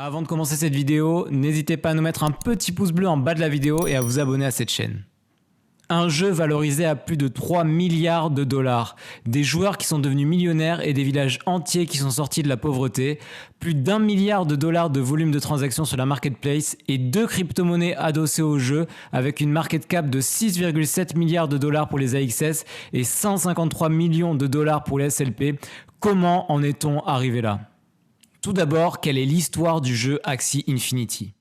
Avant de commencer cette vidéo, n'hésitez pas à nous mettre un petit pouce bleu en bas de la vidéo et à vous abonner à cette chaîne. Un jeu valorisé à plus de 3 milliards de dollars, des joueurs qui sont devenus millionnaires et des villages entiers qui sont sortis de la pauvreté, plus d'1 milliard de dollars de volume de transactions sur la marketplace et 2 crypto-monnaies adossées au jeu avec une market cap de 6,7 milliards de dollars pour les AXS et 153 millions de dollars pour les SLP. Comment en est-on arrivé là ? Tout d'abord, quelle est l'histoire du jeu Axie Infinity ?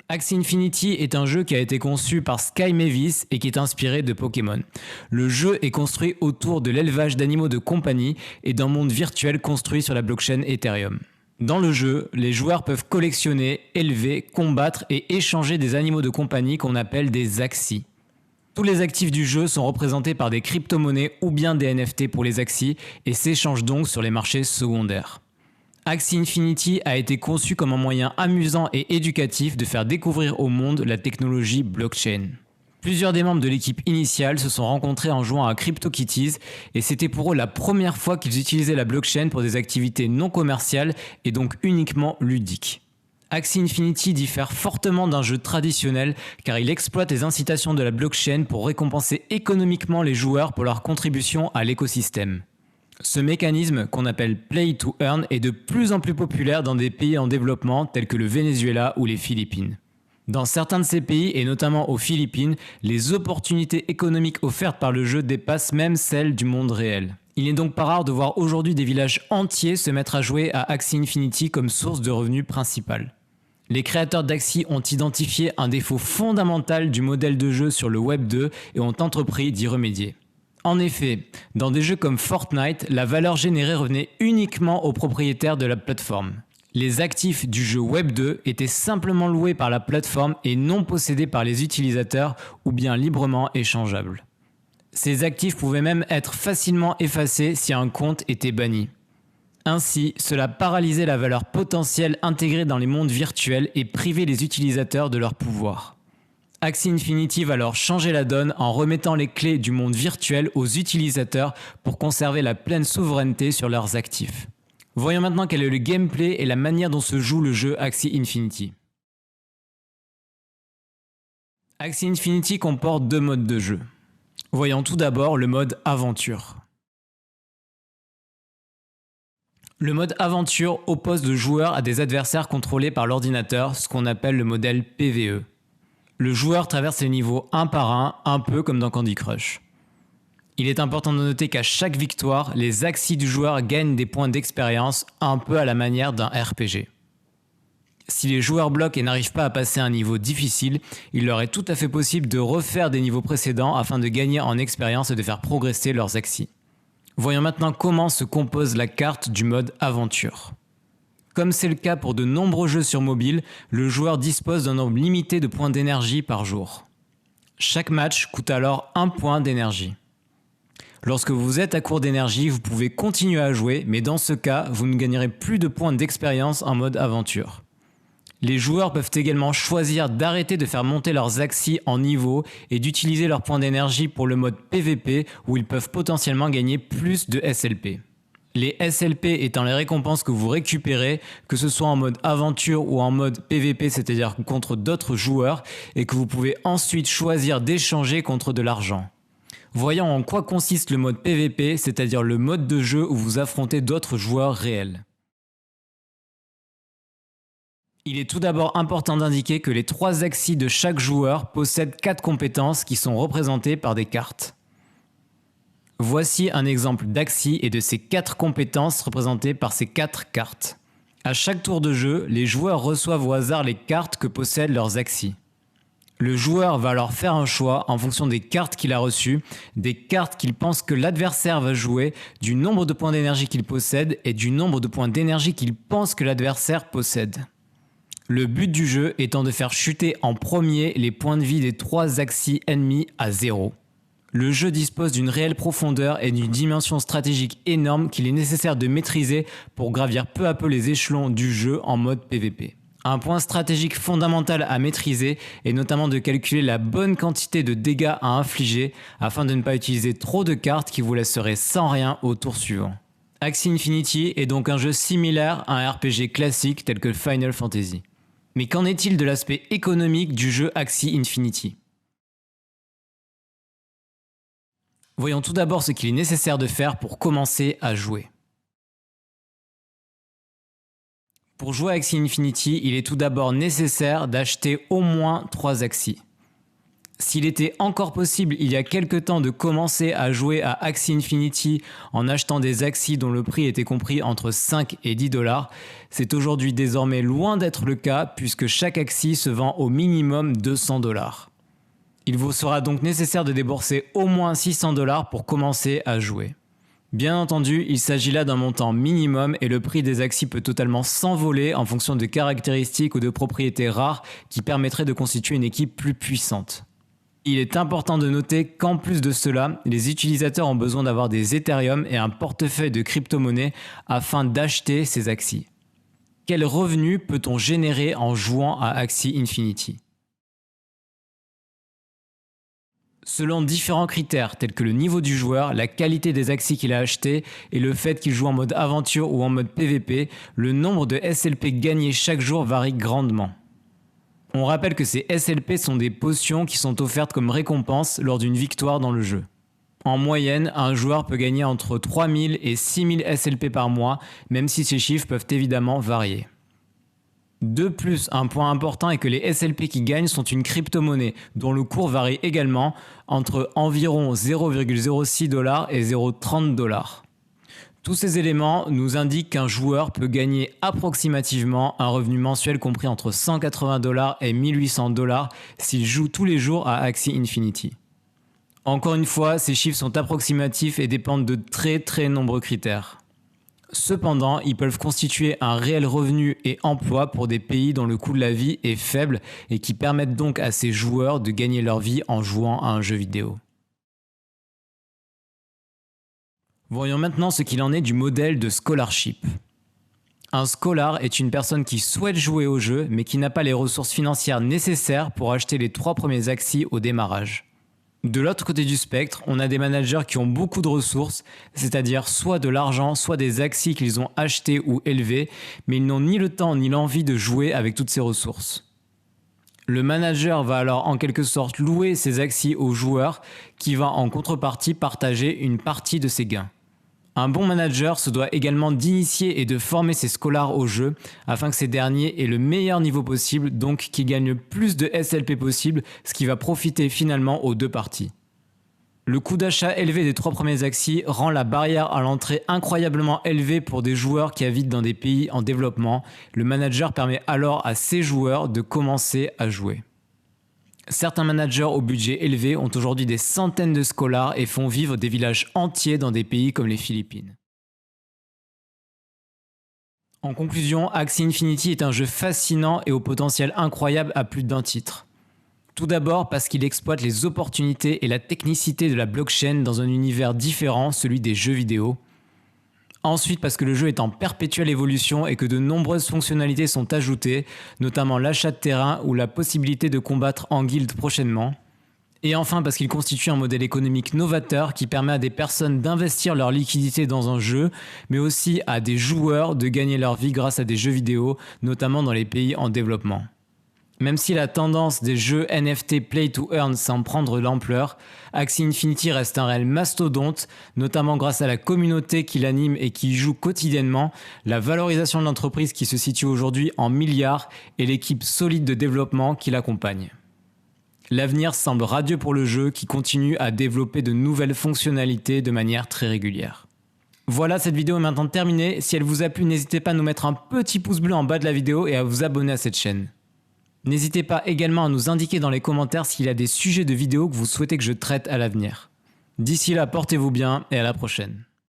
Axie Infinity est un jeu qui a été conçu par Sky Mavis et qui est inspiré de Pokémon. Le jeu est construit autour de l'élevage d'animaux de compagnie et d'un monde virtuel construit sur la blockchain Ethereum. Dans le jeu, les joueurs peuvent collectionner, élever, combattre et échanger des animaux de compagnie qu'on appelle des Axies. Tous les actifs du jeu sont représentés par des crypto-monnaies ou bien des NFT pour les Axies et s'échangent donc sur les marchés secondaires. Axie Infinity a été conçu comme un moyen amusant et éducatif de faire découvrir au monde la technologie blockchain. Plusieurs des membres de l'équipe initiale se sont rencontrés en jouant à CryptoKitties et c'était pour eux la première fois qu'ils utilisaient la blockchain pour des activités non commerciales et donc uniquement ludiques. Axie Infinity diffère fortement d'un jeu traditionnel car il exploite les incitations de la blockchain pour récompenser économiquement les joueurs pour leur contribution à l'écosystème. Ce mécanisme, qu'on appelle Play to Earn, est de plus en plus populaire dans des pays en développement tels que le Venezuela ou les Philippines. Dans certains de ces pays, et notamment aux Philippines, les opportunités économiques offertes par le jeu dépassent même celles du monde réel. Il n'est donc pas rare de voir aujourd'hui des villages entiers se mettre à jouer à Axie Infinity comme source de revenus principale. Les créateurs d'Axie ont identifié un défaut fondamental du modèle de jeu sur le Web 2 et ont entrepris d'y remédier. En effet, dans des jeux comme Fortnite, la valeur générée revenait uniquement aux propriétaires de la plateforme. Les actifs du jeu Web 2 étaient simplement loués par la plateforme et non possédés par les utilisateurs ou bien librement échangeables. Ces actifs pouvaient même être facilement effacés si un compte était banni. Ainsi, cela paralysait la valeur potentielle intégrée dans les mondes virtuels et privait les utilisateurs de leur pouvoir. Axie Infinity va alors changer la donne en remettant les clés du monde virtuel aux utilisateurs pour conserver la pleine souveraineté sur leurs actifs. Voyons maintenant quel est le gameplay et la manière dont se joue le jeu Axie Infinity. Axie Infinity comporte 2 modes de jeu. Voyons tout d'abord le mode aventure. Le mode aventure oppose le joueur à des adversaires contrôlés par l'ordinateur, ce qu'on appelle le modèle PvE. Le joueur traverse les niveaux un par un peu comme dans Candy Crush. Il est important de noter qu'à chaque victoire, les Axies du joueur gagnent des points d'expérience un peu à la manière d'un RPG. Si les joueurs bloquent et n'arrivent pas à passer un niveau difficile, il leur est tout à fait possible de refaire des niveaux précédents afin de gagner en expérience et de faire progresser leurs Axies. Voyons maintenant comment se compose la carte du mode aventure. Comme c'est le cas pour de nombreux jeux sur mobile, le joueur dispose d'un nombre limité de points d'énergie par jour. Chaque match coûte alors 1 point d'énergie. Lorsque vous êtes à court d'énergie, vous pouvez continuer à jouer, mais dans ce cas, vous ne gagnerez plus de points d'expérience en mode aventure. Les joueurs peuvent également choisir d'arrêter de faire monter leurs Axies en niveau et d'utiliser leurs points d'énergie pour le mode PVP où ils peuvent potentiellement gagner plus de SLP. Les SLP étant les récompenses que vous récupérez, que ce soit en mode aventure ou en mode PVP, c'est-à-dire contre d'autres joueurs, et que vous pouvez ensuite choisir d'échanger contre de l'argent. Voyons en quoi consiste le mode PVP, c'est-à-dire le mode de jeu où vous affrontez d'autres joueurs réels. Il est tout d'abord important d'indiquer que les 3 Axies de chaque joueur possèdent 4 compétences qui sont représentées par des cartes. Voici un exemple d'Axie et de ses 4 compétences représentées par ces 4 cartes. À chaque tour de jeu, les joueurs reçoivent au hasard les cartes que possèdent leurs Axies. Le joueur va alors faire un choix en fonction des cartes qu'il a reçues, des cartes qu'il pense que l'adversaire va jouer, du nombre de points d'énergie qu'il possède et du nombre de points d'énergie qu'il pense que l'adversaire possède. Le but du jeu étant de faire chuter en premier les points de vie des 3 Axies ennemis à 0. Le jeu dispose d'une réelle profondeur et d'une dimension stratégique énorme qu'il est nécessaire de maîtriser pour gravir peu à peu les échelons du jeu en mode PVP. Un point stratégique fondamental à maîtriser est notamment de calculer la bonne quantité de dégâts à infliger afin de ne pas utiliser trop de cartes qui vous laisseraient sans rien au tour suivant. Axie Infinity est donc un jeu similaire à un RPG classique tel que Final Fantasy. Mais qu'en est-il de l'aspect économique du jeu Axie Infinity ? Voyons tout d'abord ce qu'il est nécessaire de faire pour commencer à jouer. Pour jouer à Axie Infinity, il est tout d'abord nécessaire d'acheter au moins 3 Axies. S'il était encore possible il y a quelque temps de commencer à jouer à Axie Infinity en achetant des Axies dont le prix était compris entre 5 et 10 $, c'est aujourd'hui désormais loin d'être le cas puisque chaque Axie se vend au minimum 200 $. Il vous sera donc nécessaire de débourser au moins 600 $ pour commencer à jouer. Bien entendu, il s'agit là d'un montant minimum et le prix des Axies peut totalement s'envoler en fonction de caractéristiques ou de propriétés rares qui permettraient de constituer une équipe plus puissante. Il est important de noter qu'en plus de cela, les utilisateurs ont besoin d'avoir des Ethereum et un portefeuille de crypto-monnaies afin d'acheter ces Axies. Quels revenus peut-on générer en jouant à Axie Infinity ? Selon différents critères tels que le niveau du joueur, la qualité des Axies qu'il a achetées et le fait qu'il joue en mode aventure ou en mode PVP, le nombre de SLP gagnés chaque jour varie grandement. On rappelle que ces SLP sont des potions qui sont offertes comme récompense lors d'une victoire dans le jeu. En moyenne, un joueur peut gagner entre 3000 et 6000 SLP par mois, même si ces chiffres peuvent évidemment varier. De plus, un point important est que les SLP qui gagnent sont une crypto-monnaie dont le cours varie également entre environ 0,06 $ et 0,30 $. Tous ces éléments nous indiquent qu'un joueur peut gagner approximativement un revenu mensuel compris entre 180 $ et 1800 $ s'il joue tous les jours à Axie Infinity. Encore une fois, ces chiffres sont approximatifs et dépendent de très nombreux critères. Cependant, ils peuvent constituer un réel revenu et emploi pour des pays dont le coût de la vie est faible et qui permettent donc à ces joueurs de gagner leur vie en jouant à un jeu vidéo. Voyons maintenant ce qu'il en est du modèle de scholarship. Un scholar est une personne qui souhaite jouer au jeu mais qui n'a pas les ressources financières nécessaires pour acheter les 3 premiers Axies au démarrage. De l'autre côté du spectre, on a des managers qui ont beaucoup de ressources, c'est-à-dire soit de l'argent, soit des Axies qu'ils ont achetées ou élevées, mais ils n'ont ni le temps ni l'envie de jouer avec toutes ces ressources. Le manager va alors en quelque sorte louer ses Axies au joueur qui va en contrepartie partager une partie de ses gains. Un bon manager se doit également d'initier et de former ses scholars au jeu afin que ces derniers aient le meilleur niveau possible, donc qu'ils gagnent le plus de SLP possible, ce qui va profiter finalement aux deux parties. Le coût d'achat élevé des 3 premiers Axies rend la barrière à l'entrée incroyablement élevée pour des joueurs qui habitent dans des pays en développement. Le manager permet alors à ces joueurs de commencer à jouer. Certains managers au budget élevé ont aujourd'hui des centaines de scholars et font vivre des villages entiers dans des pays comme les Philippines. En conclusion, Axie Infinity est un jeu fascinant et au potentiel incroyable à plus d'un titre. Tout d'abord parce qu'il exploite les opportunités et la technicité de la blockchain dans un univers différent, celui des jeux vidéo. Ensuite parce que le jeu est en perpétuelle évolution et que de nombreuses fonctionnalités sont ajoutées, notamment l'achat de terrain ou la possibilité de combattre en guilde prochainement. Et enfin parce qu'il constitue un modèle économique novateur qui permet à des personnes d'investir leur liquidité dans un jeu, mais aussi à des joueurs de gagner leur vie grâce à des jeux vidéo, notamment dans les pays en développement. Même si la tendance des jeux NFT Play to Earn semble prendre l'ampleur, Axie Infinity reste un réel mastodonte, notamment grâce à la communauté qui l'anime et qui y joue quotidiennement, la valorisation de l'entreprise qui se situe aujourd'hui en milliards et l'équipe solide de développement qui l'accompagne. L'avenir semble radieux pour le jeu qui continue à développer de nouvelles fonctionnalités de manière très régulière. Voilà, cette vidéo est maintenant terminée. Si elle vous a plu, n'hésitez pas à nous mettre un petit pouce bleu en bas de la vidéo et à vous abonner à cette chaîne. N'hésitez pas également à nous indiquer dans les commentaires s'il y a des sujets de vidéos que vous souhaitez que je traite à l'avenir. D'ici là, portez-vous bien et à la prochaine.